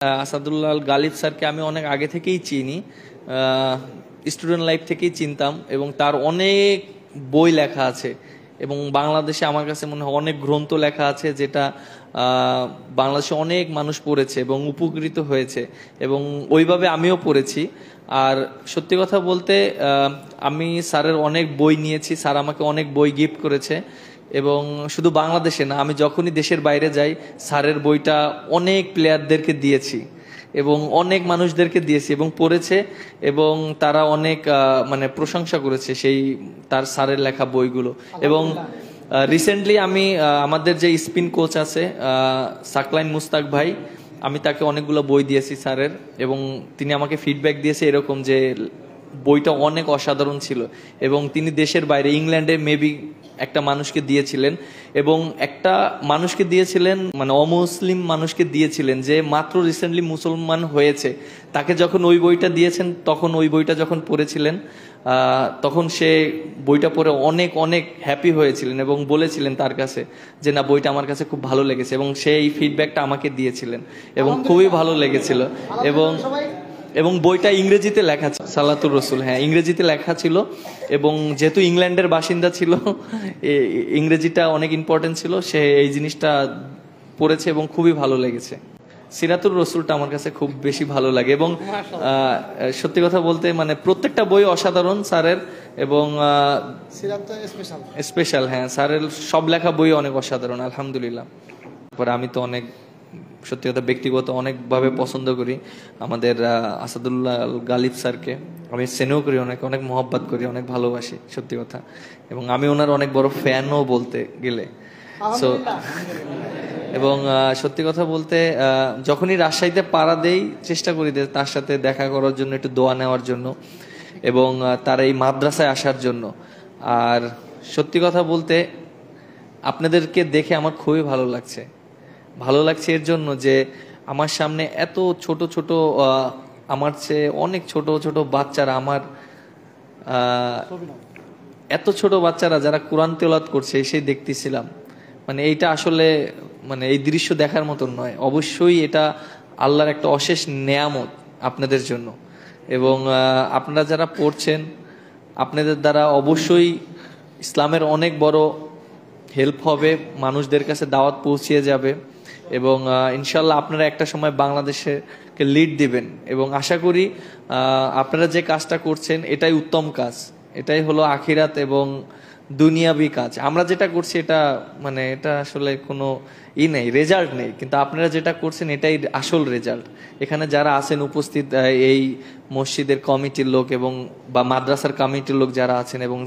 আসাদুল্লাহ আল গালিব স্যারকে আমি অনেক আগে থেকেই চিনি, স্টুডেন্ট লাইফ থেকেই চিনতাম এবং তার অনেক বই লেখা আছে এবং বাংলাদেশে আমার কাছে মনে হয় অনেক গ্রন্থ লেখা আছে যেটা বাংলাদেশে অনেক মানুষ পড়েছে এবং উপকৃত হয়েছে এবং ওইভাবে আমিও পড়েছি। আর সত্যি কথা বলতে আমি স্যারের অনেক বই নিয়েছি, স্যার আমাকে অনেক বই গিফট করেছে এবং শুধু বাংলাদেশে না, আমি যখনই দেশের বাইরে যাই স্যারের বইটা অনেক প্লেয়ারদেরকে দিয়েছি এবং অনেক মানুষদেরকে দিয়েছি এবং পড়েছে এবং তারা অনেক মানে প্রশংসা করেছে সেই তার স্যারের লেখা বইগুলো। এবং রিসেন্টলি আমি আমাদের যে স্পিন কোচ আছে সাকলাইন মুস্তাক ভাই, আমি তাকে অনেকগুলো বই দিয়েছি স্যারের এবং তিনি আমাকে ফিডব্যাক দিয়েছে এরকম যে বইটা অনেক অসাধারণ ছিল এবং তিনি দেশের বাইরে ইংল্যান্ডে মেবি একটা মানুষকে দিয়েছিলেন এবং একটা মানুষকে দিয়েছিলেন মানে অমুসলিম মানুষকে দিয়েছিলেন যে মাত্র রিসেন্টলি মুসলমান হয়েছে, তাকে যখন ওই বইটা দিয়েছেন তখন ওই বইটা যখন পড়েছিলেন তখন সে বইটা পড়ে অনেক অনেক হ্যাপি হয়েছিলেন এবং বলেছিলেন তার কাছে যে না বইটা আমার কাছে খুব ভালো লেগেছে এবং সেই ফিডব্যাকটা আমাকে দিয়েছিলেন এবং খুবই ভালো লেগেছিল। এবং বইটা ইংরেজিতে লেখা ছিল, সালাতুর রসুল, হ্যাঁ ইংরেজিতে লেখা ছিল এবং যেহেতু ইংল্যান্ডের বাসিন্দা ছিল ইংরেজিটা অনেক ইম্পর্টেন্ট ছিল, সে এই জিনিসটা পড়েছে এবং খুবই ভালো লেগেছে। সিরাতুর রসুলটা আমার কাছে খুব বেশি ভালো লাগে এবং সত্যি কথা বলতে মানে প্রত্যেকটা বই অসাধারণ স্যারের এবং স্পেশাল, হ্যাঁ স্যারের সব লেখা বই অনেক অসাধারণ আলহামদুলিল্লাহ। তারপরে আমি তো অনেক সত্যি কথা ব্যক্তিগত অনেকভাবে পছন্দ করি আমাদের আসাদুল্লাহ আল গালিব স্যারকে, আমি স্নেহ করি, অনেক অনেক মহব্বত করি, অনেক ভালোবাসি সত্যি কথা এবং আমি ওনার অনেক বড় ফ্যানও বলতে গেলে। সো এবং সত্যি কথা বলতে যখনই রাজশাহীতে পাড়া দেই চেষ্টা করি তার সাথে দেখা করার জন্য, একটু দোয়া নেওয়ার জন্য এবং তার এই মাদ্রাসায় আসার জন্য। আর সত্যি কথা বলতে আপনাদেরকে দেখে আমার খুবই ভালো লাগছে এর জন্য যে আমার সামনে এত ছোট ছোট আমার চেয়ে অনেক ছোট ছোট বাচ্চারা, আমার এত ছোট বাচ্চারা যারা কোরআন তেলাওয়াত করছে সেই দেখতেছিলাম, মানে এইটা আসলে মানে এই দৃশ্য দেখার মতন নয়, অবশ্যই এটা আল্লাহর একটা অশেষ নেয়ামত আপনাদের জন্য। এবং আপনারা যারা পড়ছেন আপনাদের দ্বারা অবশ্যই ইসলামের অনেক বড় হেল্প হবে, মানুষদের কাছে দাওয়াত পৌঁছিয়ে যাবে এবং ইনশাল্লাহ আপনারা একটা সময় বাংলাদেশকে লিড দিবেন এবং আশা করি আপনারা যে কাজটা করছেন এটাই উত্তম কাজ, এটাই হলো আখিরাত এবং দুনিয়াবি কাজ। আমরা যেটা করছি এটা মানে এটা আসলে কোনো নেই, রেজাল্ট নেই, কিন্তু আপনারা যেটা করছেন এটাই আসল রেজাল্ট। এখানে যারা আছেন উপস্থিত এই মসজিদের কমিটির লোক এবং বা মাদ্রাসার কমিটির লোক যারা আছেন এবং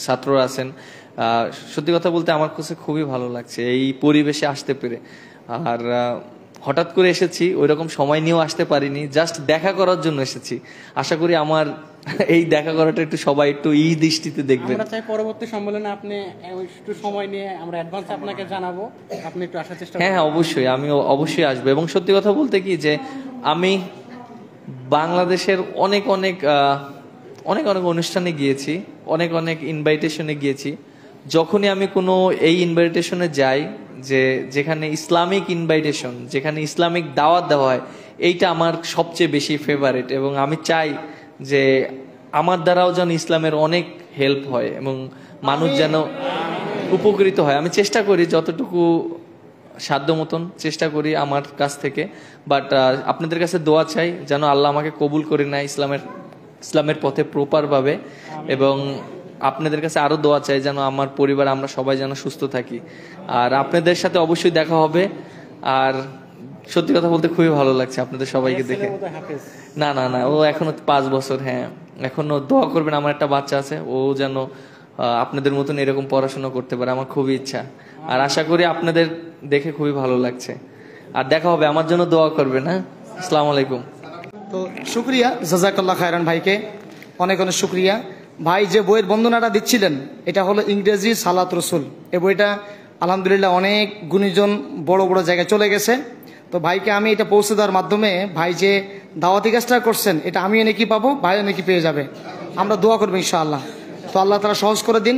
ছাত্ররা আছেন, সত্যি কথা বলতে আমার কাছে খুবই ভালো লাগছে এই পরিবেশে আসতে পেরে। আর হঠাৎ করে এসেছি, ওইরকম সময় নিয়েও আসতে পারিনি, জাস্ট দেখা করার জন্য এসেছি। আশা করি আমার এই দেখা করাটা একটু সবাই একটু দৃষ্টিতে দেখবেন। আমরা চাই পরবর্তী সম্মেলনে আপনি একটু সময় নিয়ে আমরা অ্যাডভান্স আপনাকে জানাবো, আপনি একটু আসার চেষ্টা করবেন। হ্যাঁ অবশ্যই, আমি অবশ্যই আসবো। এবং সত্যি কথা বলতে কি যে আমি বাংলাদেশের অনেক অনেক অনেক অনেক অনুষ্ঠানে গিয়েছি, অনেক অনেক ইনভাইটেশনে গিয়েছি। যখনই আমি কোনো এই ইনভাইটেশনে যাই যে যেখানে ইসলামিক ইনভাইটেশন, যেখানে ইসলামিক দাওয়াত দেওয়া হয়, এইটা আমার সবচেয়ে বেশি ফেভারিট এবং আমি চাই যে আমার দ্বারাও যেন ইসলামের অনেক হেল্প হয় এবং মানুষ যেন উপকৃত হয়। আমি চেষ্টা করি যতটুকু সাধ্য মতন চেষ্টা করি আমার কাছ থেকে, বাট আপনাদের কাছে দোয়া চাই যেন আল্লাহ আমাকে কবুল করে নেয় ইসলামের পথে প্রপারভাবে এবং আপনাদের কাছে আরো দোয়া চাই যেন আমার পরিবার আমরা সবাই যেন সুস্থ থাকি। আর আপনাদের সাথে অবশ্যই দেখা হবে। আর সত্যি কথা বলতে খুবই ভালো লাগছে আপনাদের সবাইকে দেখে। না না না, ও এখনো 5 বছর, হ্যাঁ এখনো দোয়া করবেন, আমার একটা বাচ্চা আছে, ও যেন আপনাদের মতন এরকম পড়াশোনা করতে পারে, আমার খুবই ইচ্ছা। আর আশা করি আপনাদের দেখে খুবই ভালো লাগছে। আর দেখা হবে, আমার জন্য দোয়া করবেন। হ্যাঁ, আসসালামু আলাইকুম। তো শুক্রিয়া জাযাকাল্লাহ খায়রান ভাইকে, অনেক অনেক শুক্রিয়া ভাই। যে বইয়ের বন্দনাটা দিচ্ছিলেন এটা হলো ইংরেজি সালাত রসুল। এই বইটা আলহামদুলিল্লাহ অনেক গুণীজন বড় বড় জায়গায় চলে গেছে। তো ভাইকে আমি এটা পৌঁছে দেওয়ার মাধ্যমে ভাই যে দাওয়াতি কাজটা করছেন এটা আমিও নাকি পাবো, ভাইও নাকি পেয়ে যাবে। আমরা দোয়া করবো ইনশাআল্লাহ। তো আল্লাহ তাআলা সহজ করে দিন,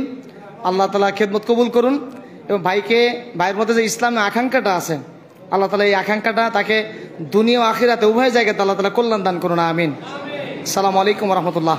আল্লাহ তাআলা খেদমত কবুল করুন এবং ভাইয়ের মধ্যে যে ইসলামের আকাঙ্ক্ষাটা আছে আল্লাহ তালা এই আকাঙ্ক্ষাটা তাকে দুনিয়া ও আখিরাতে উভয় জায়গাতে আল্লাহ তালা কল্যাণ দান করুন, আমিন। আসসালামু আলাইকুম রহমতুল্লাহ।